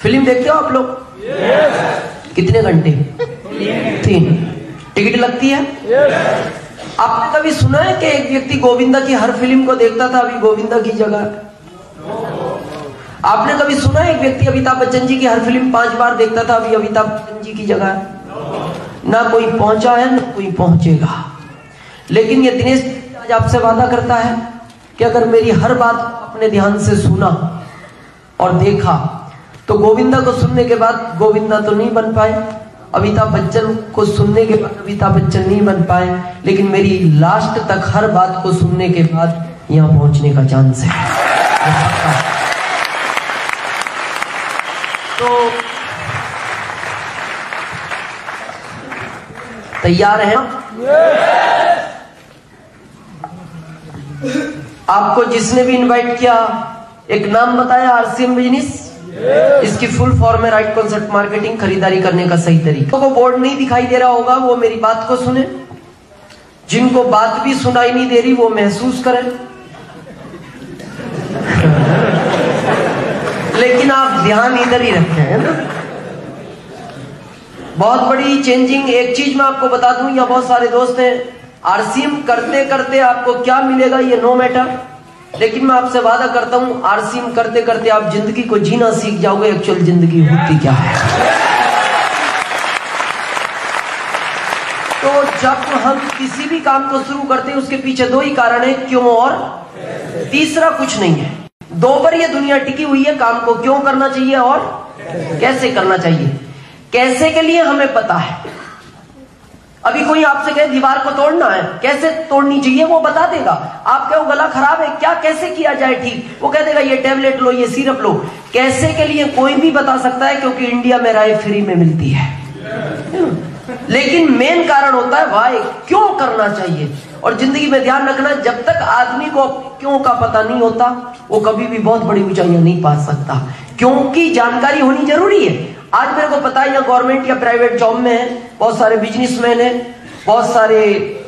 Film देखते हो आप लोग? कितने घंटे? 3। टिकट लगती है? आपने कभी सुना है कि एक व्यक्ति गोविंदा की हर फिल्म को देखता था, अभी गोविंदा की जगह? आपने कभी सुना है एक व्यक्ति अमिताभ बच्चन जी की हर फिल्म 5 बार देखता था, अभी अमिताभ बच्चन जी की जगह? ना कोई पहुंचा है, ना कोई पहुंचेगा। लेकिन ये दिनेश आज आपसे वादा करता है कि अगर मेरी हर बात अपने ध्यान से सुना और देखा तो गोविंदा को सुनने के बाद गोविंदा तो नहीं बन पाए, अमिताभ बच्चन को सुनने के बाद अमिताभ बच्चन नहीं बन पाए, लेकिन मेरी लास्ट तक हर बात को सुनने के बाद यहां पहुंचने का चांस है। तो तैयार हैं? आपको जिसने भी इनवाइट किया एक नाम बताया, आरसीएम बिजनेस। इसकी फुल फॉर्म है राइट कॉन्सेप्ट मार्केटिंग, खरीदारी करने का सही तरीका। को बोर्ड नहीं दिखाई दे रहा होगा, वो मेरी बात को सुने। जिनको बात भी सुनाई नहीं दे रही वो महसूस करें। लेकिन आप ध्यान इधर ही रखें, है ना? बहुत बड़ी चेंजिंग। एक चीज मैं आपको बता दूं, या बहुत सारे दोस्त हैं, आरसीएम करते करते आपको क्या मिलेगा ये नो मैटर, लेकिन मैं आपसे वादा करता हूं आरसीएम करते करते आप जिंदगी को जीना सीख जाओगे, एक्चुअल जिंदगी होती क्या है। तो जब हम किसी भी काम को शुरू करते हैं उसके पीछे 2 ही कारण है, क्यों और तीसरा कुछ नहीं है। 2 पर ये दुनिया टिकी हुई है, काम को क्यों करना चाहिए और कैसे करना चाहिए। कैसे के लिए हमें पता है। अभी कोई आपसे कहे दीवार को तोड़ना है, कैसे तोड़नी चाहिए वो बता देगा। आप कहो गला खराब है, क्या कैसे किया जाए ठीक, वो कह देगा ये टैबलेट लो, ये सिरप लो। कैसे के लिए कोई भी बता सकता है, क्योंकि इंडिया में राय फ्री में मिलती है। लेकिन मेन कारण होता है वाई, क्यों करना चाहिए। और जिंदगी में ध्यान रखना, जब तक आदमी को क्यों का पता नहीं होता वो कभी भी बहुत बड़ी ऊंचाइयां नहीं पा सकता, क्योंकि जानकारी होनी जरूरी है। आज मेरे को पता है या गवर्नमेंट या प्राइवेट जॉब में है, बहुत सारे बिजनेसमैन हैं, बहुत सारे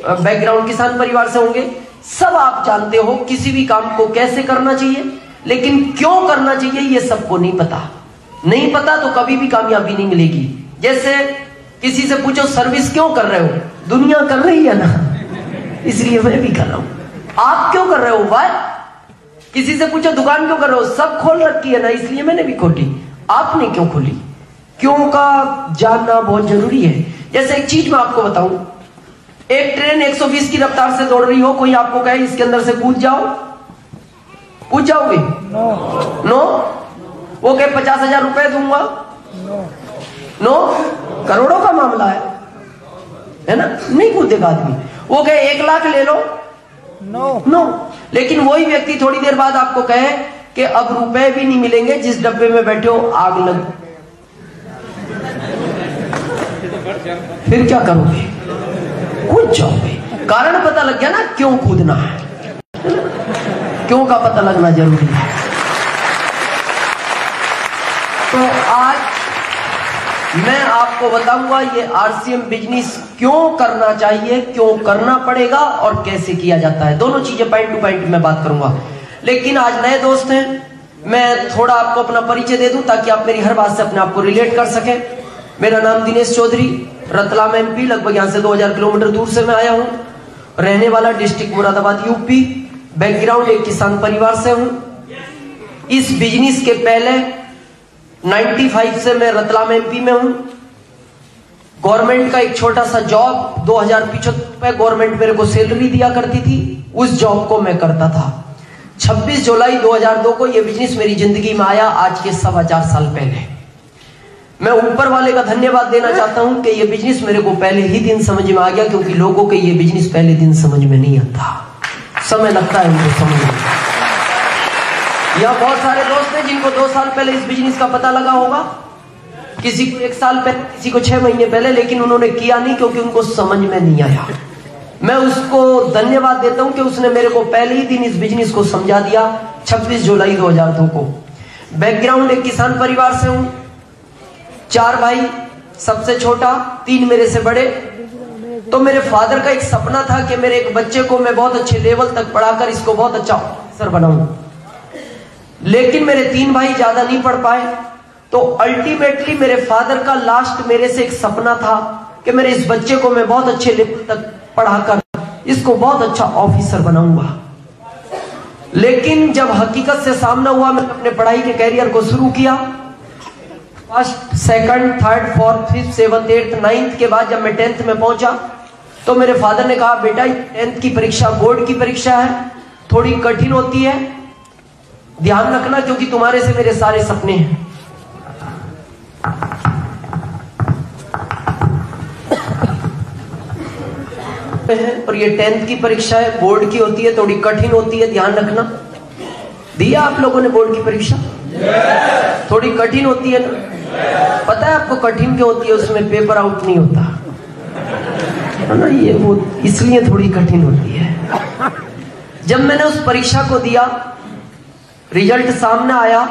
बैकग्राउंड किसान परिवार से होंगे, सब आप जानते हो किसी भी काम को कैसे करना चाहिए, लेकिन क्यों करना चाहिए ये सबको नहीं पता। नहीं पता तो कभी भी कामयाबी नहीं मिलेगी। जैसे किसी से पूछो सर्विस क्यों कर रहे हो, दुनिया कर रही है ना, इसलिए मैं भी कर रहा हूं। आप क्यों कर रहे हो भाई, किसी से पूछो दुकान क्यों कर रहे हो, सब खोल रखी है ना, इसलिए मैंने भी खोली। आपने क्यों खोली, क्यों का जानना बहुत जरूरी है। जैसे एक चीज मैं आपको बताऊं, एक ट्रेन 120 की रफ्तार से दौड़ रही हो, कोई आपको कहे इसके अंदर से कूद जाओ, कूद जाओगे? नो। वो कहे 50,000 रुपए दूंगा, नो। करोड़ों का मामला है ना, नहीं कूदेगा आदमी। वो कहे 1 लाख ले लो, नो। लेकिन वही व्यक्ति थोड़ी देर बाद आपको कहे कि अब रुपए भी नहीं मिलेंगे, जिस डब्बे में बैठे हो आग लग, फिर क्या करोगे? कूद जाओगे। कारण पता लग गया ना क्यों कूदना है, क्यों का पता लगना जरूरी है। तो आज मैं आपको बताऊंगा ये आरसीएम बिजनेस क्यों करना चाहिए, क्यों करना पड़ेगा और कैसे किया जाता है। दोनों चीजें पॉइंट टू पॉइंट में बात करूंगा। लेकिन आज नए दोस्त हैं, मैं थोड़ा आपको अपना परिचय दे दूं ताकि आप मेरी हर बात से अपने आप को रिलेट कर सकें। मेरा नाम दिनेश चौधरी, रतलाम एमपी, लगभग यहां से 2000 किलोमीटर दूर से मैं आया हूं। रहने वाला डिस्ट्रिक्ट मुरादाबाद यूपी, बैकग्राउंड एक किसान परिवार से हूं। इस बिजनेस के पहले 95 से मैं रतलाम एमपी में हूं। गवर्नमेंट का एक छोटा सा जॉब, 2075 रुपए गवर्नमेंट मेरे को सैलरी दिया करती थी, उस जॉब को मैं करता था। 26 जुलाई 2002 को यह बिजनेस मेरी जिंदगी में आया, आज के 4.25 साल पहले। मैं ऊपर वाले का धन्यवाद देना चाहता हूं कि यह बिजनेस मेरे को पहले ही दिन समझ में आ गया, क्योंकि लोगों के ये बिजनेस पहले दिन समझ में नहीं आता, समय लगता है उनको समझने में। यहाँ बहुत सारे दोस्त हैं जिनको 2 साल पहले इस बिजनेस का पता लगा होगा, किसी को 1 साल पहले, किसी को 6 महीने पहले, लेकिन उन्होंने किया नहीं क्योंकि उनको समझ में नहीं आया। मैं उसको धन्यवाद देता हूं कि उसने मेरे को पहले ही दिन इस बिजनेस को समझा दिया। 26 जुलाई 2002 को। बैकग्राउंड एक किसान परिवार से हूं, 4 भाई, सबसे छोटा, 3 मेरे से बड़े। तो मेरे फादर का एक सपना था कि मेरे एक बच्चे को मैं बहुत अच्छे लेवल तक पढ़ाकर इसको बहुत अच्छा ऑफिसर बनाऊं। लेकिन मेरे 3 भाई ज्यादा नहीं पढ़ पाए, तो अल्टीमेटली मेरे फादर का लास्ट मेरे से एक सपना था कि मेरे इस बच्चे को मैं बहुत अच्छे लेवल तक पढ़ाकर इसको बहुत अच्छा ऑफिसर बनाऊंगा। लेकिन जब हकीकत से सामना हुआ, मैंने अपने पढ़ाई के कैरियर को शुरू किया। First, second, third, fourth, fifth, seventh, eighth, ninth के बाद जब मैं 10th में पहुंचा तो मेरे फादर ने कहा, बेटा 10th की परीक्षा बोर्ड की परीक्षा है, थोड़ी कठिन होती है, ध्यान रखना, क्योंकि तुम्हारे से मेरे सारे सपने हैं। और ये 10th की परीक्षा है, बोर्ड की होती है, थोड़ी कठिन होती है, ध्यान रखना। दिया आप लोगों ने बोर्ड की परीक्षा? थोड़ी कठिन होती है ना? पता है आपको कठिन क्यों होती है? उसमें पेपर आउट नहीं होता है ना, ये वो इसलिए थोड़ी कठिन होती है। जब मैंने उस परीक्षा को दिया, रिजल्ट सामने आया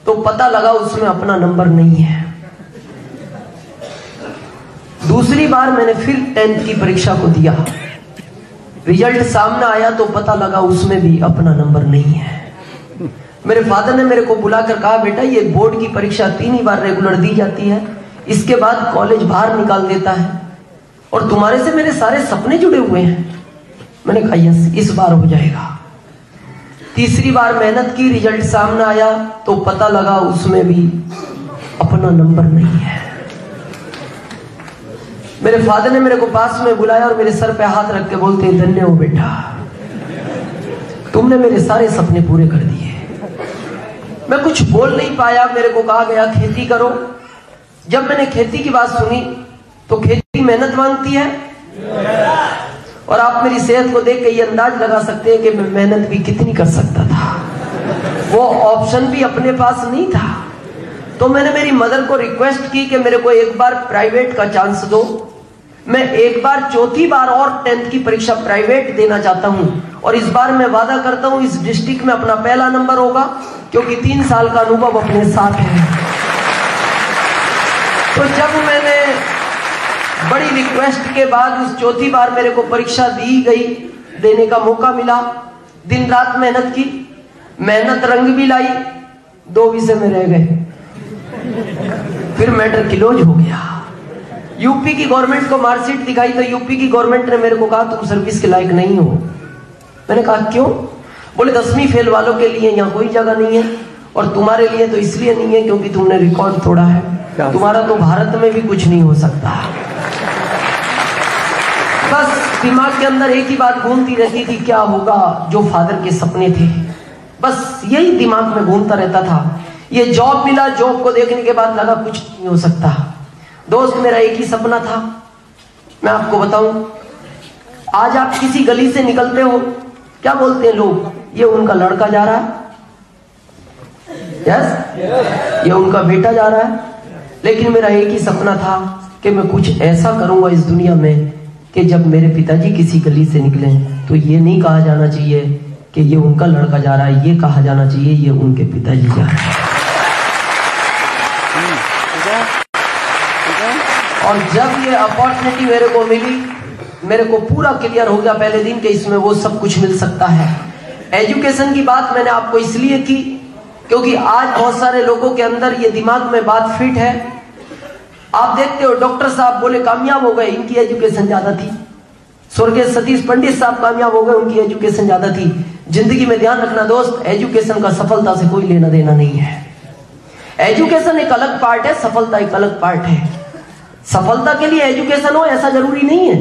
तो पता लगा उसमें अपना नंबर नहीं है। दूसरी बार मैंने फिर 10th की परीक्षा को दिया, रिजल्ट सामने आया तो पता लगा उसमें भी अपना नंबर नहीं है। मेरे फादर ने मेरे को बुलाकर कहा, बेटा ये बोर्ड की परीक्षा 3 ही बार रेगुलर दी जाती है, इसके बाद कॉलेज बाहर निकाल देता है, और तुम्हारे से मेरे सारे सपने जुड़े हुए हैं। मैंने कहा यस, इस बार हो जाएगा। तीसरी बार मेहनत की, रिजल्ट सामने आया तो पता लगा उसमें भी अपना नंबर नहीं है। मेरे फादर ने मेरे को पास में बुलाया और मेरे सर पे हाथ रख के बोलते, धन्य हो बेटा, तुमने मेरे सारे सपने पूरे कर दिए। मैं कुछ बोल नहीं पाया। मेरे को कहा गया खेती करो। जब मैंने खेती की बात सुनी तो खेती मेहनत मांगती है, और आप मेरी सेहत को देख के ये अंदाज लगा सकते हैं कि मैं मेहनत भी कितनी कर सकता था। वो ऑप्शन भी अपने पास नहीं था। तो मैंने मेरी मदर को रिक्वेस्ट की कि मेरे को एक बार प्राइवेट का चांस दो, मैं एक बार, चौथी बार और 10th की परीक्षा प्राइवेट देना चाहता हूं, और इस बार मैं वादा करता हूं इस डिस्ट्रिक्ट में अपना पहला नंबर होगा, क्योंकि 3 साल का अनुभव अपने साथ है। तो जब मैंने बड़ी रिक्वेस्ट के बाद उस चौथी बार मेरे को परीक्षा दी गई, देने का मौका मिला, दिन रात मेहनत की, मेहनत रंग भी लाई, 2 विषय में रह गए, फिर मैटर क्लोज हो गया। यूपी की गवर्नमेंट को मार्कशीट दिखाई तो यूपी की गवर्नमेंट ने मेरे को कहा, तुम सर्विस के लायक नहीं हो। मैंने कहा क्यों? बोले 10वीं फेल वालों के लिए यहाँ कोई जगह नहीं है, और तुम्हारे लिए तो इसलिए नहीं है क्योंकि तुमने रिकॉर्ड तोड़ा है, तुम्हारा तो भारत में भी कुछ नहीं हो सकता। बस दिमाग के अंदर एक ही बात घूमती रहती थी, क्या होगा जो फादर के सपने थे, बस यही दिमाग में घूमता रहता था। ये जॉब मिला, जॉब को देखने के बाद लगा कुछ नहीं हो सकता। दोस्त, मेरा एक ही सपना था। मैं आपको बताऊं, आज आप किसी गली से निकलते हो, क्या बोलते हैं लोग? ये उनका लड़का जा रहा है, यस, ये उनका बेटा जा रहा है। लेकिन मेरा एक ही सपना था कि मैं कुछ ऐसा करूंगा इस दुनिया में कि जब मेरे पिताजी किसी गली से निकले तो ये नहीं कहा जाना चाहिए कि ये उनका लड़का जा रहा है, ये कहा जाना चाहिए ये उनके पिताजी जा रहे हैं। और जब ये अपॉर्चुनिटी मेरे को मिली, मेरे को पूरा क्लियर हो गया पहले दिन कि इसमें वो सब कुछ मिल सकता है। एजुकेशन की बात मैंने आपको इसलिए की क्योंकि आज बहुत सारे लोगों के अंदर ये दिमाग में बात फिट है। आप देखते हो डॉक्टर साहब बोले कामयाब हो गए, इनकी एजुकेशन ज्यादा थी। स्वर्गीय सतीश पंडित साहब कामयाब हो गए, उनकी एजुकेशन ज्यादा थी। जिंदगी में ध्यान रखना दोस्त, एजुकेशन का सफलता से कोई लेना देना नहीं है। एजुकेशन एक अलग पार्ट है, सफलता एक अलग पार्ट है। सफलता के लिए एजुकेशन हो ऐसा जरूरी नहीं है।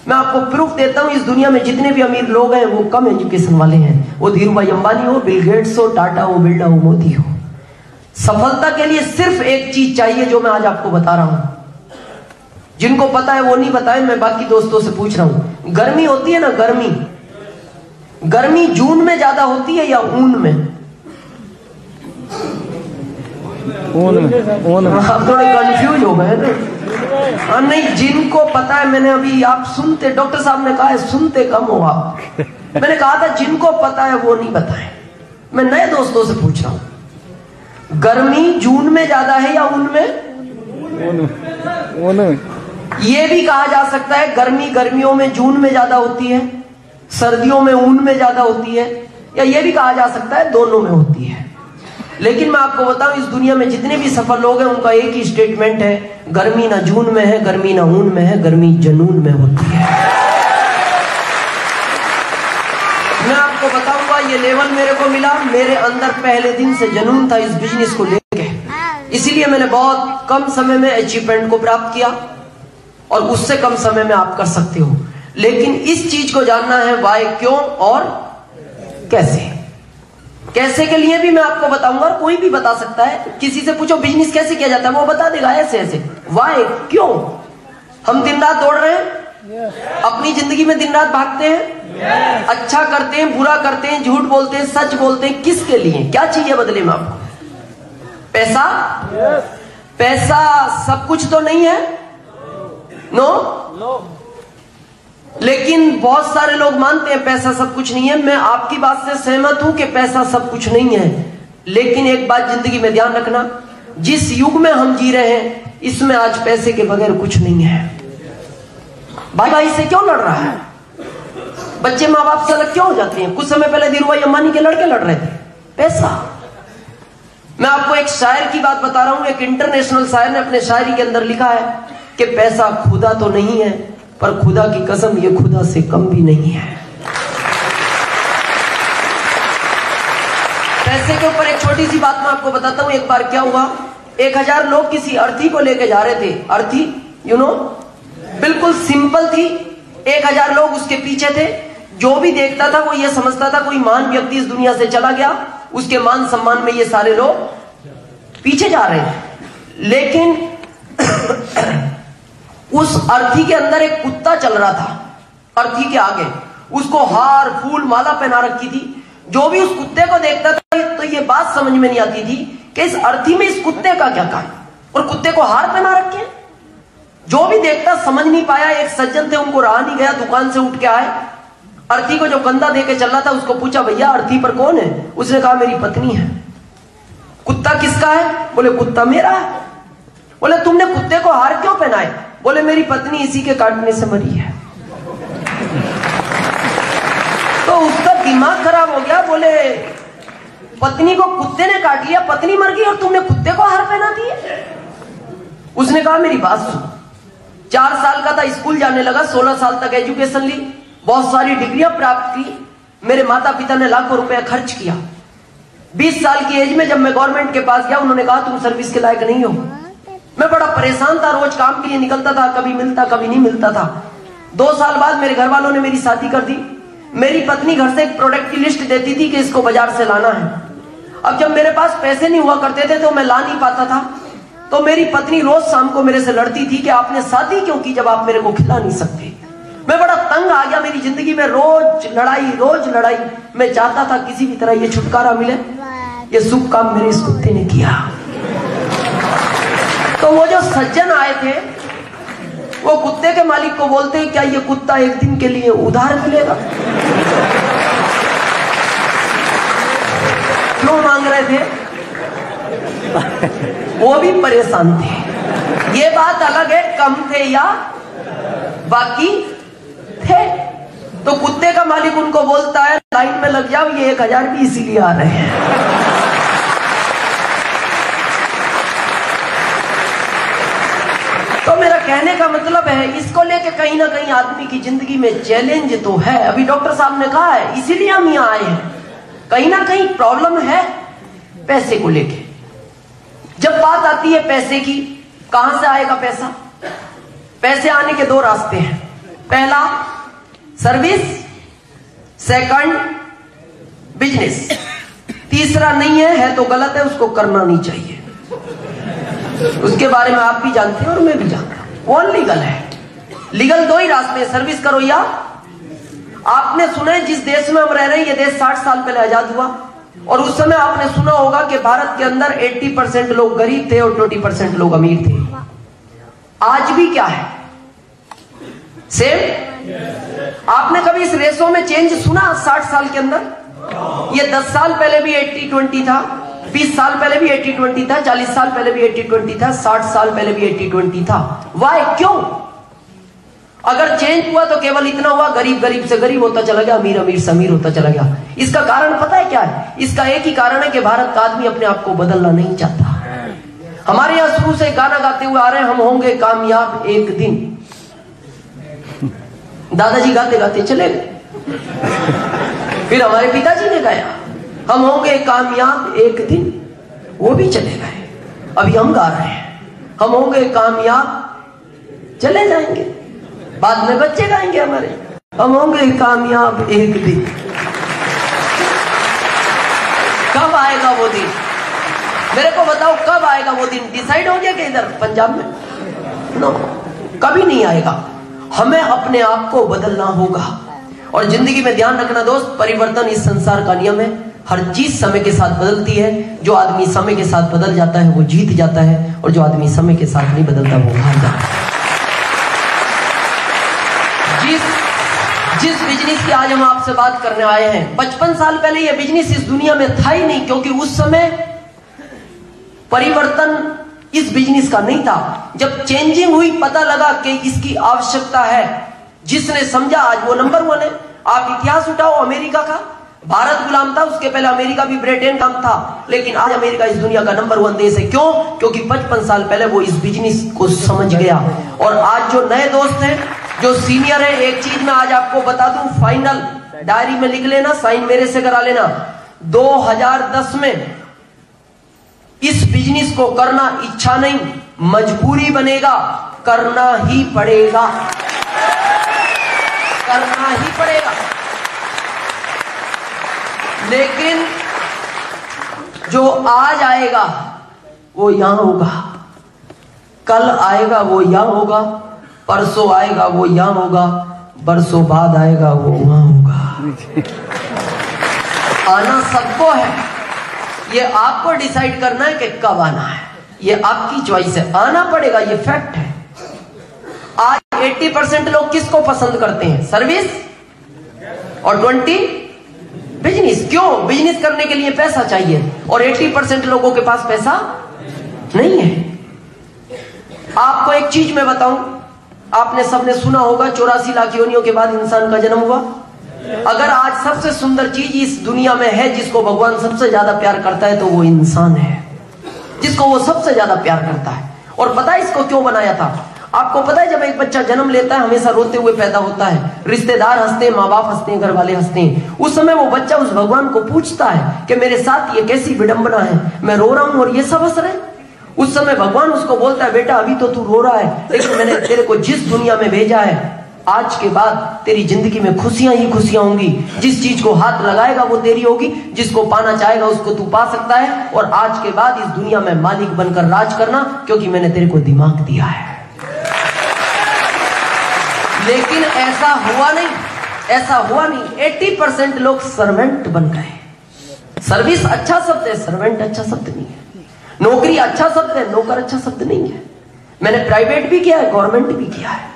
मैं आपको प्रूफ देता हूं, इस दुनिया में जितने भी अमीर लोग हैं वो कम एजुकेशन वाले हैं। वो धीरू भाई अंबानी हो, बिल गेट्स हो, टाटा हो, बिरला हो, मोदी हो। सफलता के लिए सिर्फ एक चीज चाहिए जो मैं आज आपको बता रहा हूं। जिनको पता है वो नहीं बताए, मैं बाकी दोस्तों से पूछ रहा हूं। गर्मी होती है ना, गर्मी जून में ज्यादा होती है या ऊन में? ऊन। आप थोड़े कंफ्यूज हो गए ना। हाँ नहीं, जिनको पता है, मैंने अभी आप सुनते, डॉक्टर साहब ने कहा है सुनते कम हो आप। मैंने कहा था जिनको पता है वो नहीं बताए। मैं नए दोस्तों से पूछ रहा हूं, गर्मी जून में ज्यादा है या ऊन में? ऊन। ये भी कहा जा सकता है गर्मी गर्मियों में जून में ज्यादा होती है, सर्दियों में ऊन में ज्यादा होती है, या ये भी कहा जा सकता है दोनों में होती है। लेकिन मैं आपको बताऊं, इस दुनिया में जितने भी सफल लोग हैं उनका एक ही स्टेटमेंट है, गर्मी ना जून में है, गर्मी ना ऊन में है, गर्मी जनून में होती है। मैं आपको बताऊंगा, ये लेवल मेरे को मिला, मेरे अंदर पहले दिन से जनून था इस बिजनेस को लेके, इसीलिए मैंने बहुत कम समय में अचीवमेंट को प्राप्त किया, और उससे कम समय में आप कर सकते हो। लेकिन इस चीज को जानना है, वाई, क्यों और कैसे। कैसे के लिए भी मैं आपको बताऊंगा, और कोई भी बता सकता है। किसी से पूछो बिजनेस कैसे किया जाता है, वो बता देगा ऐसे ऐसे। वाई, क्यों हम दिन रात दौड़ रहे हैं, अपनी जिंदगी में दिन रात भागते हैं, अच्छा करते हैं, बुरा करते हैं, झूठ बोलते हैं, सच बोलते हैं, किसके लिए, क्या चाहिए बदले में आपको? पैसा? पैसा सब कुछ तो नहीं है, नो। लेकिन बहुत सारे लोग मानते हैं पैसा सब कुछ नहीं है। मैं आपकी बात से सहमत हूं कि पैसा सब कुछ नहीं है, लेकिन एक बात जिंदगी में ध्यान रखना, जिस युग में हम जी रहे हैं इसमें आज पैसे के बगैर कुछ नहीं है। भाई भाई से क्यों लड़ रहा है? बच्चे माँ बाप से अलग क्यों हो जाते हैं? कुछ समय पहले धीरूभाई अंबानी के लड़के लड़ रहे थे, पैसा। मैं आपको एक शायर की बात बता रहा हूं, एक इंटरनेशनल शायर ने अपने शायरी के अंदर लिखा है कि पैसा खुदा तो नहीं है, पर खुदा की कसम ये खुदा से कम भी नहीं है। पैसे के ऊपर एक छोटी सी बात मैं आपको बताता हूं। एक बार क्या हुआ, 1000 लोग किसी अर्थी को लेके जा रहे थे। अर्थी बिल्कुल सिंपल थी। 1000 लोग उसके पीछे थे। जो भी देखता था वो ये समझता था कोई महान व्यक्ति इस दुनिया से चला गया, उसके मान सम्मान में ये सारे लोग पीछे जा रहे हैं। लेकिन उस अर्थी के अंदर एक कुत्ता चल रहा था, अर्थी के आगे। उसको हार फूल माला पहना रखी थी। जो भी उस कुत्ते को देखता था तो ये बात समझ में नहीं आती थी कि इस अर्थी में इस कुत्ते का क्या काम, और कुत्ते को हार पहना रखे। जो भी देखता समझ नहीं पाया। एक सज्जन थे, उनको रहा नहीं गया, दुकान से उठ के आए, अर्थी को जो कंधा देके चल रहा था उसको पूछा, भैया अर्थी पर कौन है? उसने कहा मेरी पत्नी है। कुत्ता किसका है? बोले कुत्ता मेरा है। बोले तुमने कुत्ते को हार क्यों पहनाए? बोले मेरी पत्नी इसी के काटने से मरी है। तो उसका दिमाग खराब हो गया। बोले पत्नी को कुत्ते ने काट लिया, पत्नी मर गई और तुमने कुत्ते को हार पहना दिए? उसने कहा मेरी बात सुन। 4 साल का था, स्कूल जाने लगा, 16 साल तक एजुकेशन ली, बहुत सारी डिग्रियां प्राप्त की। मेरे माता पिता ने लाखों रुपए खर्च किया। 20 साल की एज में जब मैं गवर्नमेंट के पास गया, उन्होंने कहा तुम सर्विस के लायक नहीं हो। मैं बड़ा परेशान था, रोज काम के लिए निकलता था, कभी मिलता कभी नहीं मिलता था। 2 साल बाद मेरे घर वालों ने मेरी शादी कर दी। मेरी पत्नी घर से एक प्रोडक्ट की लिस्ट देती थी कि इसको बाजार से लाना है। अब जब मेरे पास पैसे नहीं हुआ करते थे तो मैं ला नहीं पाता था। तो मेरी पत्नी रोज शाम को मेरे से लड़ती थी कि आपने शादी क्यों की जब आप मेरे को खिला नहीं सकते। मैं बड़ा तंग आ गया। मेरी जिंदगी में रोज लड़ाई। मैं चाहता था किसी भी तरह ये छुटकारा मिले। ये शुभ काम मेरे इस कुत्ते ने किया। तो वो जो सज्जन आए थे वो कुत्ते के मालिक को बोलते हैं, क्या ये कुत्ता एक दिन के लिए उधार मिलेगा? क्यों मांग रहे थे? वो भी परेशान थे। ये बात अलग है, कम थे या बाकी थे। तो कुत्ते का मालिक उनको बोलता है लाइन में लग जाओ, ये 1000 भी इसीलिए आ रहे हैं। तो मेरा कहने का मतलब है, इसको लेके कहीं ना कहीं आदमी की जिंदगी में चैलेंज तो है। अभी डॉक्टर साहब ने कहा है, इसीलिए हम यहां आए हैं। कहीं ना कहीं प्रॉब्लम है पैसे को लेके। जब बात आती है पैसे की, कहां से आएगा पैसा? पैसे आने के 2 रास्ते हैं। पहला सर्विस, सेकंड बिजनेस। तीसरा नहीं है तो गलत है, उसको करना नहीं चाहिए। उसके बारे में आप भी जानते हैं और मैं भी जानता हूं। कौन लीगल है? लीगल 2 ही रास्ते हैं, सर्विस करो या। आपने सुना है जिस देश में हम रह रहे हैं, ये देश 60 साल पहले आजाद हुआ, और उस समय आपने सुना होगा कि भारत के अंदर 80% लोग गरीब थे और 20% लोग अमीर थे। आज भी क्या है? सेम। आपने कभी इस रेशो में चेंज सुना 60 साल के अंदर? ये 10 साल पहले भी 80-20 था, 20 साल पहले भी 80-20 था, 40 साल पहले भी 80-20 था, 60 साल पहले भी 80-20 था। वाई? क्यों? अगर चेंज हुआ तो केवल इतना हुआ, गरीब गरीब से गरीब होता चला गया, अमीर अमीर से अमीर होता चला गया। इसका कारण पता है क्या है? इसका एक ही कारण है कि भारत का आदमी अपने आप को बदलना नहीं चाहता। हमारे यहां शुरू से गाना गाते हुए आ रहे हैं, हम होंगे कामयाब एक दिन। दादाजी गाते गाते चले गए, फिर हमारे पिताजी ने गाया, हम होंगे कामयाब एक दिन, वो भी चले गए। अभी हम गा रहे हैं, हम होंगे कामयाब, चले जाएंगे, बाद में बच्चे गाएंगे हमारे, हम होंगे कामयाब एक दिन। कब आएगा वो दिन? मेरे को बताओ कब आएगा वो दिन? डिसाइड हो गया कि इधर पंजाब में? नो, कभी नहीं आएगा। हमें अपने आप को बदलना होगा। और जिंदगी में ध्यान रखना दोस्त, परिवर्तन इस संसार का नियम है। हर चीज समय के साथ बदलती है। जो आदमी समय के साथ बदल जाता है वो जीत जाता है, और जो आदमी समय के साथ नहीं बदलता वो हार जाता है। जिस बिजनेस की आज हम आपसे बात करने आए हैं, 55 साल पहले ये बिजनेस इस दुनिया में था ही नहीं, क्योंकि उस समय परिवर्तन इस बिजनेस का नहीं था। जब चेंजिंग हुई, पता लगा कि इसकी आवश्यकता है, जिसने समझा आज वो नंबर 1 है। आप इतिहास उठाओ अमेरिका का, भारत गुलाम था, उसके पहले अमेरिका भी ब्रिटेन का था, लेकिन आज अमेरिका इस दुनिया का नंबर 1 देश है। क्यों? क्योंकि 55 साल पहले वो इस बिजनेस को समझ गया। और आज जो नए दोस्त हैं, जो सीनियर है, एक चीज मैं आज आपको बता दूं, फाइनल डायरी में लिख लेना, साइन मेरे से करा लेना। 2010 में इस बिजनेस को करना इच्छा नहीं, मजबूरी बनेगा, करना ही पड़ेगा, करना ही पड़ेगा। लेकिन जो आज आएगा वो यहां होगा, कल आएगा वो यहां होगा, परसों आएगा वो यहां होगा, बरसों बाद आएगा वो वहां होगा। आना सबको है, ये आपको डिसाइड करना है कि कब आना है, ये आपकी चॉइस है। आना पड़ेगा, ये फैक्ट है। आज 80% लोग किसको पसंद करते हैं? सर्विस, और 20 बिजनेस। क्यों? बिजनेस करने के लिए पैसा चाहिए, और 80% लोगों के पास पैसा नहीं है। आपको एक चीज मैं बताऊं, आपने सबने सुना होगा 84 लाख योनियों के बाद इंसान का जन्म हुआ। अगर आज सबसे सुंदर चीज इस दुनिया में है जिसको भगवान सबसे ज्यादा प्यार करता है, तो वो इंसान है, जिसको वो सबसे ज्यादा प्यार करता है। और पता है इसको क्यों बनाया था? आपको पता है, जब एक बच्चा जन्म लेता है हमेशा रोते हुए पैदा होता है, रिश्तेदार हंसते हैं, माँ बाप हंसते हैं, घर वाले हंसते हैं। उस समय वो बच्चा उस भगवान को पूछता है कि मेरे साथ ये कैसी विडंबना है, मैं रो रहा हूं और ये सब हंस रहे हैं। उस समय भगवान उसको बोलता है, बेटा अभी तो तू रो रहा है, लेकिन मैंने तेरे को जिस दुनिया में भेजा है, आज के बाद तेरी जिंदगी में खुशियां ही खुशियां होंगी। जिस चीज को हाथ लगाएगा वो तेरी होगी, जिसको पाना चाहेगा उसको तू पा सकता है। और आज के बाद इस दुनिया में मालिक बनकर राज करना, क्योंकि मैंने तेरे को दिमाग दिया है। लेकिन ऐसा हुआ नहीं, ऐसा हुआ नहीं। 80% लोग सर्वेंट बन गए। सर्विस अच्छा शब्द है, सर्वेंट अच्छा शब्द नहीं है। नौकरी अच्छा शब्द है, नौकर अच्छा शब्द नहीं है। मैंने प्राइवेट भी किया है, गवर्नमेंट भी किया है।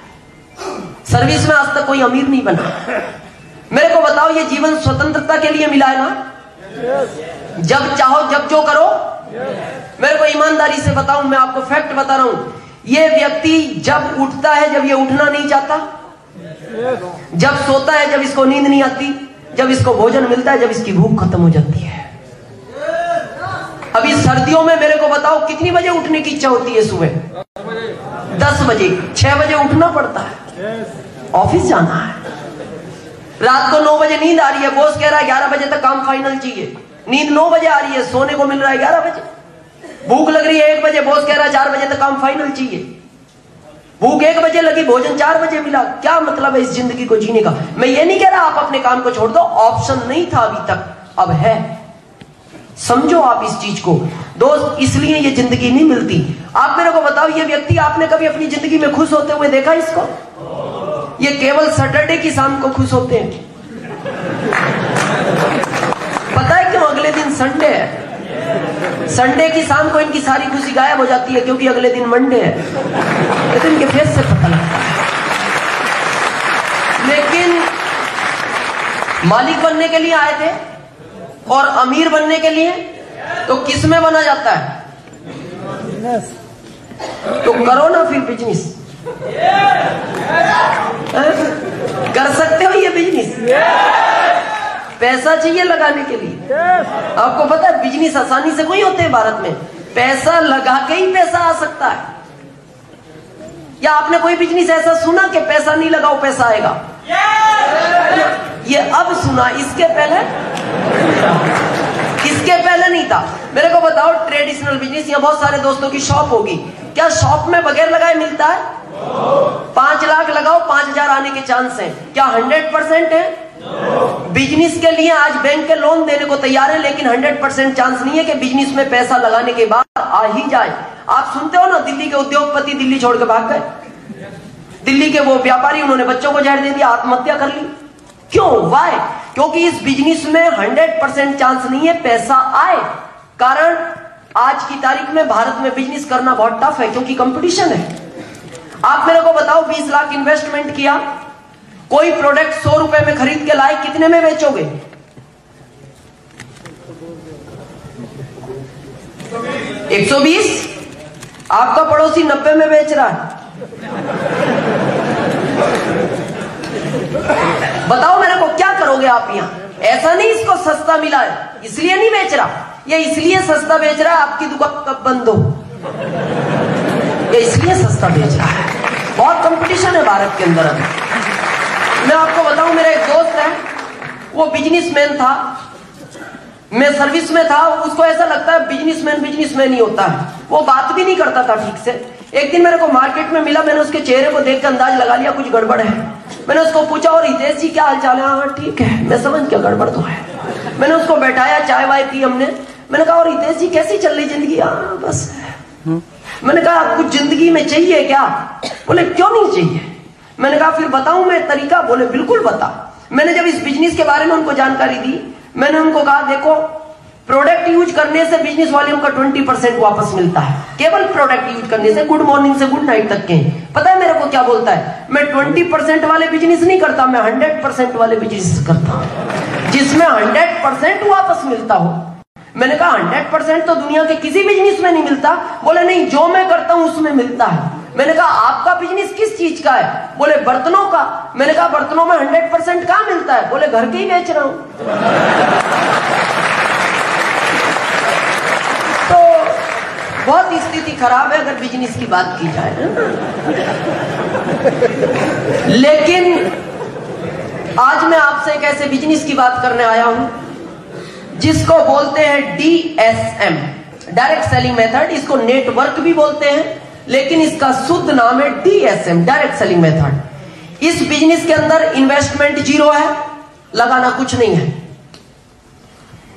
सर्विस में आज तक कोई अमीर नहीं बना। मेरे को बताओ, ये जीवन स्वतंत्रता के लिए मिला है ना? जब चाहो जब जो करो। मेरे को ईमानदारी से बताऊं, मैं आपको फैक्ट बता रहा हूं, ये व्यक्ति जब उठता है जब ये उठना नहीं चाहता, जब सोता है जब इसको नींद नहीं आती, जब इसको भोजन मिलता है जब इसकी भूख खत्म हो जाती है। अभी सर्दियों में मेरे को बताओ कितनी बजे उठने की इच्छा होती है? सुबह 10 बजे, 6 बजे उठना पड़ता है, ऑफिस जाना है। रात को 9 बजे नींद आ रही है, बॉस कह रहा है 11 बजे तक काम फाइनल चाहिए। नींद 9 बजे आ रही है, सोने को मिल रहा है 11 बजे। भूख लग रही है 1 बजे, बॉस कह रहा है 4 बजे तक काम फाइनल चाहिए। भूख 1 बजे लगी, भोजन 4 बजे मिला। क्या मतलब है इस जिंदगी को जीने का? मैं ये नहीं कह रहा आप अपने काम को छोड़ दो, ऑप्शन नहीं था अभी तक, अब है। समझो आप इस चीज को दोस्त, इसलिए ये जिंदगी नहीं मिलती। आप मेरे को बताओ, ये व्यक्ति आपने कभी अपनी जिंदगी में खुश होते हुए देखा इसको? ये केवल सैटरडे की शाम को खुश होते हैं। पता है क्यों? अगले दिन संडे है। संडे की शाम को इनकी सारी खुशी गायब हो जाती है, क्योंकि अगले दिन मंडे है। लेकिन इनके फेस से पता लगता है। लेकिन मालिक बनने के लिए आए थे और अमीर बनने के लिए, तो किस में बना जाता है? तो करो ना फिर बिजनेस। कर सकते हो ये बिजनेस? पैसा चाहिए लगाने के लिए। आपको पता है बिजनेस आसानी से कोई होते हैं भारत में, पैसा लगा के ही पैसा आ सकता है। या आपने कोई बिजनेस ऐसा सुना कि पैसा नहीं लगाओ पैसा आएगा? ये अब सुना, इसके पहले नहीं था। मेरे को बताओ ट्रेडिशनल बिजनेस, यहाँ बहुत सारे दोस्तों की शॉप होगी, क्या शॉप में बगैर लगाए मिलता है? 5 लाख लगाओ 5,000 आने के चांस हैं, क्या 100% है? बिजनेस के लिए आज बैंक के लोन देने को तैयार है, लेकिन 100% चांस नहीं है कि बिजनेस में पैसा लगाने के बाद आ ही जाए। आप सुनते हो ना, दिल्ली के उद्योगपति दिल्ली छोड़ के भाग गए, दिल्ली के वो व्यापारी, उन्होंने बच्चों को जहर दे दिया, आत्महत्या कर ली। क्यों? वाई? क्योंकि इस बिजनेस में 100% चांस नहीं है पैसा आए। कारण आज की तारीख में भारत में बिजनेस करना बहुत टफ है, क्योंकि कंपटीशन है। आप मेरे को बताओ, 20 लाख इन्वेस्टमेंट किया, कोई प्रोडक्ट 100 रुपए में खरीद के लाए, कितने में बेचोगे? 120? आपका पड़ोसी 90 में बेच रहा है। बताओ मेरे को, क्या करोगे आप यहाँ? ऐसा नहीं इसको सस्ता मिला है इसलिए नहीं बेच रहा, ये इसलिए सस्ता बेच रहा है आपकी दुकान कब बंद हो, ये इसलिए सस्ता बेच रहा है। बहुत कंपटीशन है भारत के अंदर। मैं आपको बताऊं, मेरा एक दोस्त है, वो बिजनेसमैन था, मैं सर्विस में था, उसको ऐसा लगता है बिजनेसमैन ही होता है, वो बात भी नहीं करता था ठीक से। एक दिन मेरे को मार्केट में मिला, मैंने उसके चेहरे को देख कर अंदाज लगा लिया कुछ गड़बड़ है। मैंने उसको पूछा, और हितेश जी क्या हाल चाल है? हाँ ठीक है। मैं समझ क्या गड़बड़ तो है। मैंने उसको बैठाया, चाय वाय पी हमने। मैंने कहा, और हितेश जी कैसी चल रही जिंदगी? हाँ बस। मैंने कहा, कुछ जिंदगी में चाहिए क्या? बोले क्यों नहीं चाहिए? मैंने कहा, फिर बताऊं मैं तरीका? बोले बिल्कुल बता। मैंने जब इस बिजनेस के बारे में उनको जानकारी दी, मैंने उनको कहा, देखो प्रोडक्ट यूज करने से बिजनेस वॉल्यूम का 20% वापस मिलता है, केवल प्रोडक्ट यूज करने से, गुड मॉर्निंग से गुड नाइट तक के। पता है मेरे को क्या बोलता है? मैं 20% वाले बिजनेस नहीं करता, मैं 100% वाले बिजनेस करता हूं जिसमें 100% वापस मिलता हो। मैंने कहा 100% तो दुनिया के किसी बिजनेस में नहीं मिलता। बोले नहीं, जो मैं करता हूं उसमें मिलता है। मैंने कहा, आपका बिजनेस किस चीज का है? बोले बर्तनों का। मैंने कहा, बर्तनों में 100% कहां मिलता है? बोले घर के ही बेच रहा हूं। तो बहुत स्थिति खराब है अगर बिजनेस की बात की जाए। लेकिन आज मैं आपसे एक ऐसे बिजनेस की बात करने आया हूं जिसको बोलते हैं DSM, डायरेक्ट सेलिंग मेथड। इसको नेटवर्क भी बोलते हैं, लेकिन इसका शुद्ध नाम है DSM, डायरेक्ट सेलिंग मेथड। इस बिजनेस के अंदर इन्वेस्टमेंट 0 है, लगाना कुछ नहीं है,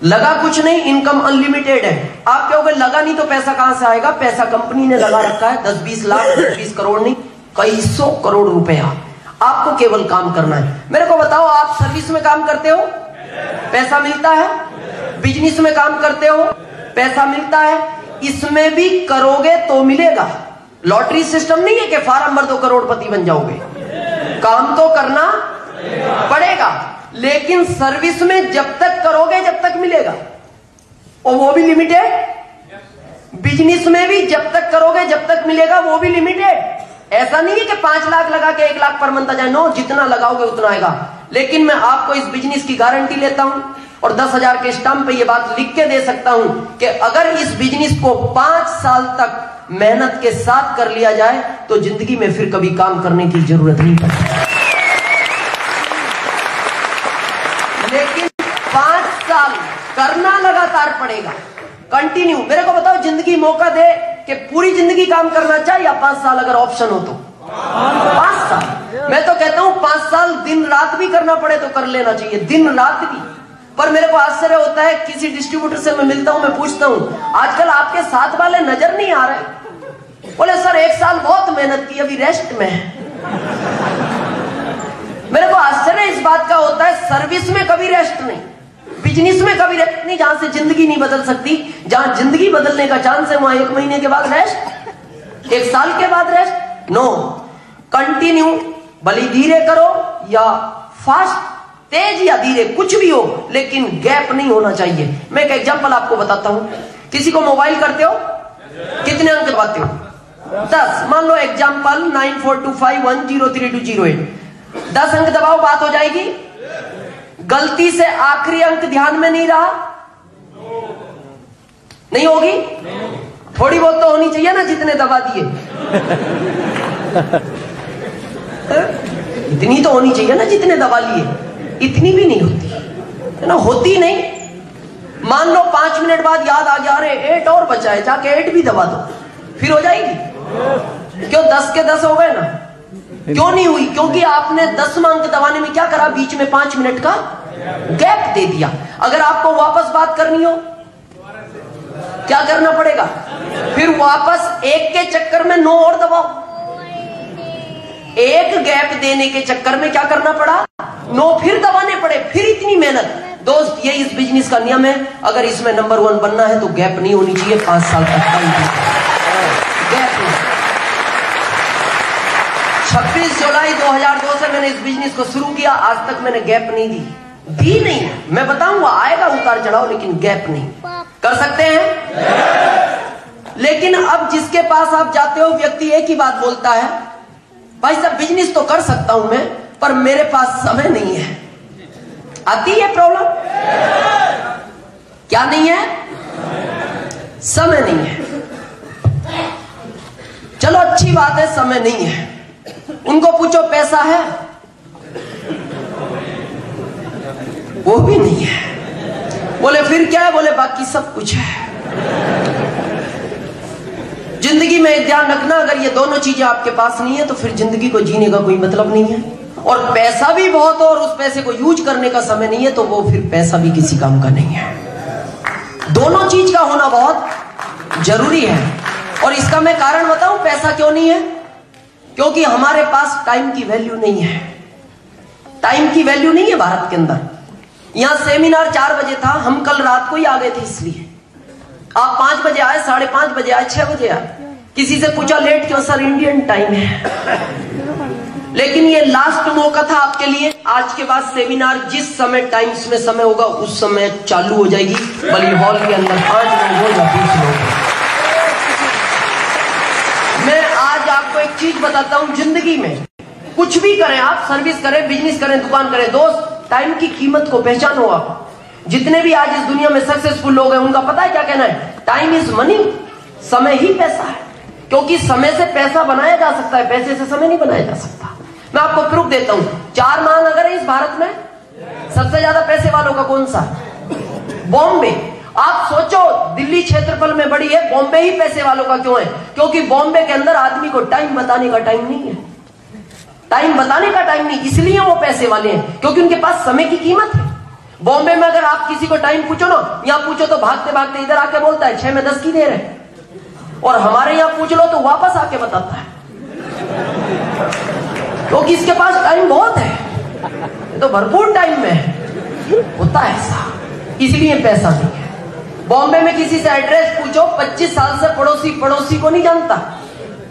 लगा कुछ नहीं, इनकम अनलिमिटेड है। आप कहोगे लगा नहीं तो पैसा कहां से आएगा? पैसा कंपनी ने लगा रखा है, 10-20 लाख, 20 करोड़ नहीं, कई 100 करोड़ रुपया। आपको केवल काम करना है। मेरे को बताओ, आप सर्विस में काम करते हो, पैसा मिलता है? बिजनेस में काम करते हो, पैसा मिलता है? इसमें भी करोगे तो मिलेगा। लॉटरी सिस्टम नहीं है कि फार्म भर दो करोड़पति बन जाओगे। काम तो करना पड़ेगा, लेकिन सर्विस में जब तक करोगे जब तक मिलेगा, और वो भी लिमिटेड। बिजनेस में भी जब तक करोगे जब तक मिलेगा, वो भी लिमिटेड। ऐसा नहीं है कि 5 लाख लगा के 1 लाख पर मंथ आ जाए। नो, जितना लगाओगे उतना आएगा। लेकिन मैं आपको इस बिजनेस की गारंटी लेता हूं और 10,000 के स्टंप पे ये बात लिख के दे सकता हूं कि अगर इस बिजनेस को 5 साल तक मेहनत के साथ कर लिया जाए तो जिंदगी में फिर कभी काम करने की जरूरत नहीं पड़ती। लेकिन 5 साल करना लगातार पड़ेगा, कंटिन्यू। मेरे को बताओ, जिंदगी मौका दे कि पूरी जिंदगी काम करना चाहिए या 5 साल अगर ऑप्शन हो तो? 5 साल। मैं तो कहता हूं 5 साल दिन रात भी करना पड़े तो कर लेना चाहिए, दिन रात भी। पर मेरे को आश्चर्य होता है, किसी डिस्ट्रीब्यूटर से मैं मिलता हूं, मैं पूछता हूं आजकल आपके साथ वाले नजर नहीं आ रहे? बोले सर 1 साल बहुत मेहनत की, अभी रेस्ट में है। मेरे को आश्चर्य इस बात का होता है, सर्विस में कभी रेस्ट नहीं, बिजनेस में कभी रेस्ट नहीं। जहां से जिंदगी नहीं बदल सकती, जहां जिंदगी बदलने का चांस है वहां 1 महीने के बाद रेस्ट, 1 साल के बाद रेस्ट। नो, कंटिन्यू, भले धीरे करो या फास्ट, तेज या धीरे, कुछ भी हो, लेकिन गैप नहीं होना चाहिए। मैं एक एग्जांपल आपको बताता हूं। किसी को मोबाइल करते हो, कितने अंक दबाते हो? 10। मान लो एग्जांपल 9425103208। 10 अंक दबाओ, बात हो जाएगी। गलती से आखिरी अंक ध्यान में नहीं रहा, नहीं होगी। थोड़ी बहुत तो होनी चाहिए ना, जितने दबा दिए इतनी तो होनी चाहिए ना, जितने दबा लिए। इतनी भी नहीं होती है ना, होती नहीं। मान लो 5 मिनट बाद याद आ गया, अरे 8 और बचा है, जाके 8 भी दबा दो, फिर हो जाएगी। क्यों? 10 के 10 हो गए ना। क्यों नहीं हुई? क्योंकि आपने 10वां अंक दबाने में क्या करा, बीच में 5 मिनट का गैप दे दिया। अगर आपको वापस बात करनी हो क्या करना पड़ेगा? फिर वापस 1 के चक्कर में 9 और दबाओ। 1 गैप देने के चक्कर में क्या करना पड़ा, 9 फिर दबाने पड़े, फिर इतनी मेहनत। दोस्त, ये इस बिजनेस का नियम है। अगर इसमें नंबर 1 बनना है तो गैप नहीं होनी चाहिए 5 साल तक। गैप नहीं। 26 जुलाई 2002 से मैंने इस बिजनेस को शुरू किया, आज तक मैंने गैप नहीं दी नहीं। मैं बताऊंगा, आएगा उतार चढ़ाव, लेकिन गैप नहीं। कर सकते हैं। लेकिन अब जिसके पास आप जाते हो, व्यक्ति एक ही बात बोलता है, भाई साहब बिजनेस तो कर सकता हूं मैं, पर मेरे पास समय नहीं है। आती है प्रॉब्लम? क्या नहीं है? समय नहीं है। चलो अच्छी बात है, समय नहीं है। उनको पूछो पैसा है, वो भी नहीं है। बोले फिर क्या है? बोले बाकी सब कुछ है। जिंदगी में एक ध्यान रखना, अगर ये दोनों चीजें आपके पास नहीं है तो फिर जिंदगी को जीने का कोई मतलब नहीं है। और पैसा भी बहुत हो और उस पैसे को यूज करने का समय नहीं है तो वो फिर पैसा भी किसी काम का नहीं है। दोनों चीज का होना बहुत जरूरी है। और इसका मैं कारण बताऊं, पैसा क्यों नहीं है? क्योंकि हमारे पास टाइम की वैल्यू नहीं है। टाइम की वैल्यू नहीं है भारत के अंदर। यहां सेमिनार 4 बजे था, हम कल रात को ही आ गए थे, इसलिए आप 5 बजे आए, 5:30 बजे आए, 6 बजे आए। किसी से पूछा लेट क्यों? सर इंडियन टाइम है। लेकिन ये लास्ट मौका था आपके लिए। आज के बाद सेमिनार जिस समय टाइम्स में समय होगा उस समय चालू हो जाएगी। बली हॉल के अंदर 5 लोग हो या 20 लोग। मैं आज आपको एक चीज बताता हूं, जिंदगी में कुछ भी करें आप, सर्विस करें, बिजनेस करें, दुकान करें, दोस्त टाइम की कीमत को पहचानो आप। जितने भी आज इस दुनिया में सक्सेसफुल लोग हैं उनका पता है क्या कहना है? टाइम इज मनी, समय ही पैसा है। क्योंकि समय से पैसा बनाया जा सकता है, पैसे से समय नहीं बनाया जा सकता। मैं आपको प्रूफ देता हूं। 4 महानगर है इस भारत में, सबसे ज्यादा पैसे वालों का कौन सा? बॉम्बे। आप सोचो, दिल्ली क्षेत्रफल में बड़ी है, बॉम्बे ही पैसे वालों का क्यों है? क्योंकि बॉम्बे के अंदर आदमी को टाइम बताने का टाइम नहीं है। टाइम बताने का टाइम नहीं, इसलिए वो पैसे वाले हैं, क्योंकि उनके पास समय की कीमत है। बॉम्बे में अगर आप किसी को टाइम पूछो ना, यहां पूछो तो भागते भागते इधर आके बोलता है 6 में 10 की देर है। और हमारे यहां पूछ लो तो वापस आके बताता है, क्योंकि इसके पास टाइम बहुत है। तो भरपूर टाइम में होता है ऐसा, इसलिए पैसा नहीं है। बॉम्बे में किसी से एड्रेस पूछो, 25 साल से पड़ोसी को नहीं जानता।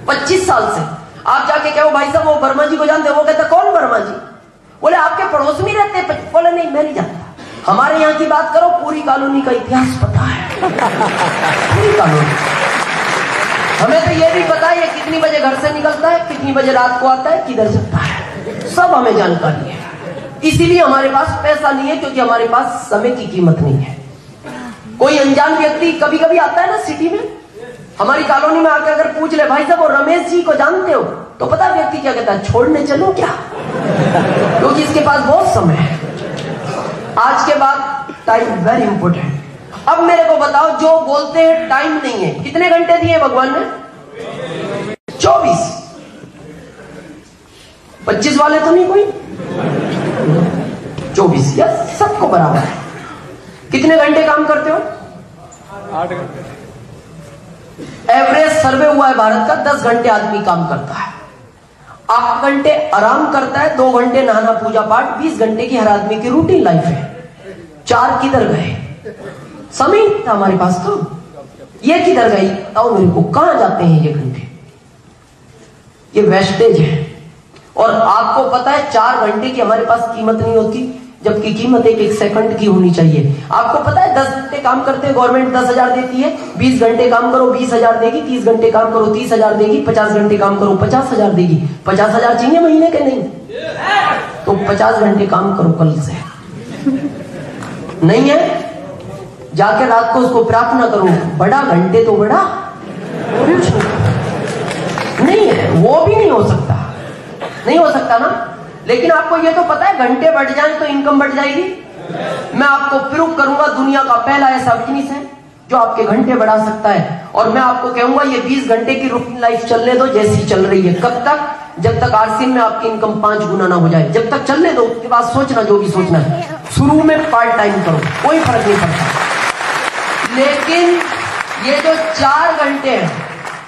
25 साल से आप जाके कहो भाई साहब वो वर्मा जी को जानते हो? वो कहता कौन वर्मा जी? बोले आपके पड़ोस में रहते हैं। बोले नहीं मैं नहीं जानता। हमारे यहाँ की बात करो, पूरी कॉलोनी का इतिहास पता है। पूरी कॉलोनी। हमें तो ये भी पता है ये कितनी बजे घर से निकलता है, कितनी बजे रात को आता है, किधर जाता है, सब हमें जानकारी है। इसीलिए हमारे पास पैसा नहीं है, क्योंकि हमारे पास समय की कीमत नहीं है। कोई अनजान व्यक्ति कभी कभी आता है ना सिटी में, हमारी कॉलोनी में आकर अगर पूछ ले भाई साहब वो रमेश जी को जानते हो, तो पता व्यक्ति क्या कहता है? छोड़ने चलो क्या? क्योंकि इसके पास बहुत समय है। आज के बाद टाइम वेरी इंपॉर्टेंट। अब मेरे को बताओ, जो बोलते हैं टाइम नहीं है, कितने घंटे दिए भगवान ने? 24। 25 वाले तो नहीं कोई? 24 या सबको बराबर है। कितने घंटे काम करते हो? 8 घंटे। एवरेज सर्वे हुआ है भारत का, 10 घंटे आदमी काम करता है, 8 घंटे आराम करता है, 2 घंटे नहाना पूजा पाठ, 20 घंटे की हर आदमी की रूटीन लाइफ है। 4 किधर गए? समय था हमारे पास, तो ये किधर गई? बताओ मेरे को, कहां जाते हैं ये घंटे? ये वेस्टेज है। और आपको पता है 4 घंटे की हमारे पास कीमत नहीं होती, जबकि कीमत एक सेकंड की होनी चाहिए। आपको पता है 10 घंटे काम करते हैं, गवर्नमेंट 10,000 देती है। 20 घंटे काम करो 20,000 देगी, 30 घंटे काम करो 30,000 देगी, 50 घंटे काम करो 50,000 देगी। 50,000 चाहिए महीने के? नहीं। तो 50 घंटे काम करो कल से। नहीं है, जाके रात को उसको प्रार्थना करो, बड़ा घंटे तो बड़ा, कुछ नहीं है, वो भी नहीं हो सकता, नहीं हो सकता ना। लेकिन आपको ये तो पता है घंटे बढ़ जाए तो इनकम बढ़ जाएगी। मैं आपको प्रूव करूंगा, दुनिया का पहला ऐसा बिजनेस है जो आपके घंटे बढ़ा सकता है। और मैं आपको कहूंगा ये 20 घंटे की रूटीन लाइफ चलने दो जैसी चल रही है। कब तक? जब तक आरसीएम में आपकी इनकम 5 गुना ना हो जाए, जब तक चलने दो। उसके बाद सोचना जो भी सोचना है। शुरू में पार्ट टाइम करो, कोई फर्क नहीं पड़ता। लेकिन ये जो 4 घंटे हैं,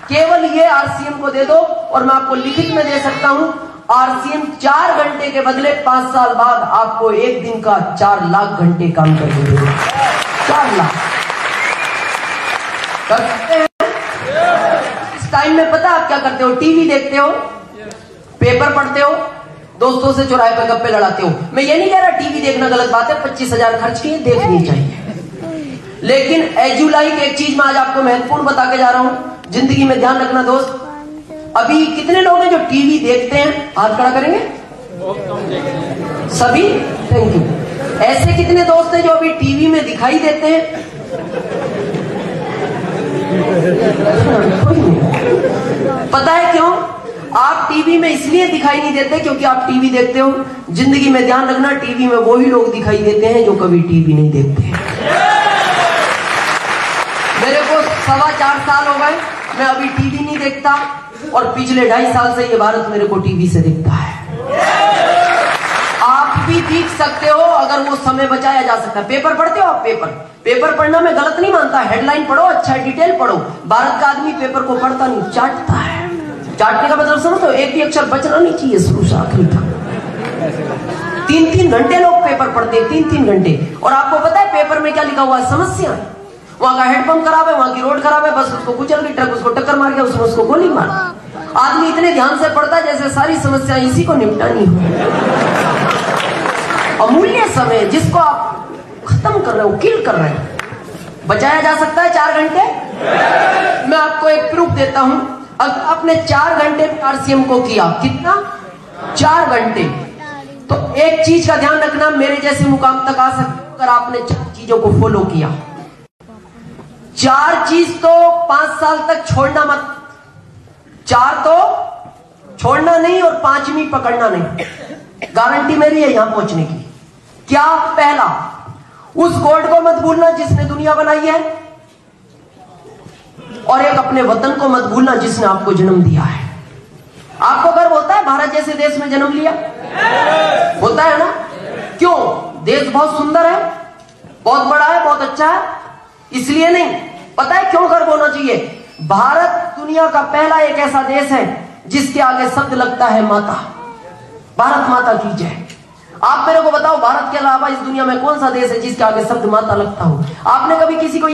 केवल ये आरसीएम को दे दो, और मैं आपको लिखित में दे सकता हूं, आरसीएम 4 घंटे के बदले 5 साल बाद आपको एक दिन का 4 लाख घंटे काम कर देगा। 4 लाख करते हैं। इस टाइम में पता आप क्या करते हो? टीवी देखते हो, पेपर पढ़ते हो, दोस्तों से चौराहे पर गप्पे लड़ाते हो। मैं ये नहीं कह रहा टीवी देखना गलत बात है, 25,000 खर्च किए, देखनी चाहिए। लेकिन एजुलाइक एक चीज मैं आज आपको महत्वपूर्ण बता के जा रहा हूं, जिंदगी में ध्यान रखना दोस्त। अभी कितने लोग हैं जो टीवी देखते हैं? हाथ खड़ा करेंगे सभी, थैंक यू। ऐसे कितने दोस्त हैं जो अभी टीवी में दिखाई देते हैं? पता है क्यों? आप टीवी में इसलिए दिखाई नहीं देते क्योंकि आप टीवी देखते हो। जिंदगी में ध्यान रखना, टीवी में वही लोग दिखाई देते हैं जो कभी टीवी नहीं देखते हैं। मेरे को 4.25 साल हो गए, मैं अभी टीवी नहीं देखता, और पिछले 2.5 साल से ये भारत मेरे को टीवी से दिखता है। आप भी देख सकते हो अगर वो समय बचाया जा सकता है। पेपर पढ़ते हो आप? पेपर पढ़ना मैं गलत नहीं मानता, हेडलाइन पढ़ो, अच्छा डिटेल पढ़ो। भारत का आदमी पेपर को पढ़ता नहीं, चाटता है। चाटने का मतलब समझो, तो एक भी अक्षर बचना नहीं चाहिए शुरू से आखिरी तक। 3-3 घंटे लोग पेपर पढ़ते हैं, 3-3 घंटे। और आपको पता है पेपर में क्या लिखा हुआ है? समस्या। वहां का हेडपंप खराब है, वहां की रोड खराब है, बस उसको कुचल गई, ट्रक उसको टक्कर मार गया, उसने उसको गोली मार। आदमी इतने ध्यान से पढ़ता है जैसे सारी समस्याएं इसी को निपटानी हो। अमूल्य समय जिसको आप खत्म कर रहे हो, किल कर रहे हो, बचाया जा सकता है 4 घंटे। मैं आपको एक प्रूफ देता हूं। अगर आपने 4 घंटे आरसीएम को किया, कितना? 4 घंटे। तो एक चीज का ध्यान रखना, मेरे जैसे मुकाम तक आ सकते अगर आपने 4 चीजों को फॉलो किया। 4 चीज तो 5 साल तक छोड़ना मत। 4 तो छोड़ना नहीं और 5वीं पकड़ना नहीं। गारंटी मेरी है यहां पहुंचने की। क्या? पहला, उस गॉड को मत भूलना जिसने दुनिया बनाई है, और एक अपने वतन को मत भूलना जिसने आपको जन्म दिया है। आपको गर्व होता है भारत जैसे देश में जन्म लिया? होता है ना? क्यों? देश बहुत सुंदर है, बहुत बड़ा है, बहुत अच्छा है, इसलिए नहीं। पता है क्यों गर्व होना चाहिए? भारत दुनिया का पहला एक ऐसा देश है जिसके आगे शब्द लगता है माता। भारत माता की जय। आप मेरे को बताओ, भारत के अलावा इस दुनिया में कौन सा देश है जिसके आगे शब्द माता लगता हो? आपने कभी किसी को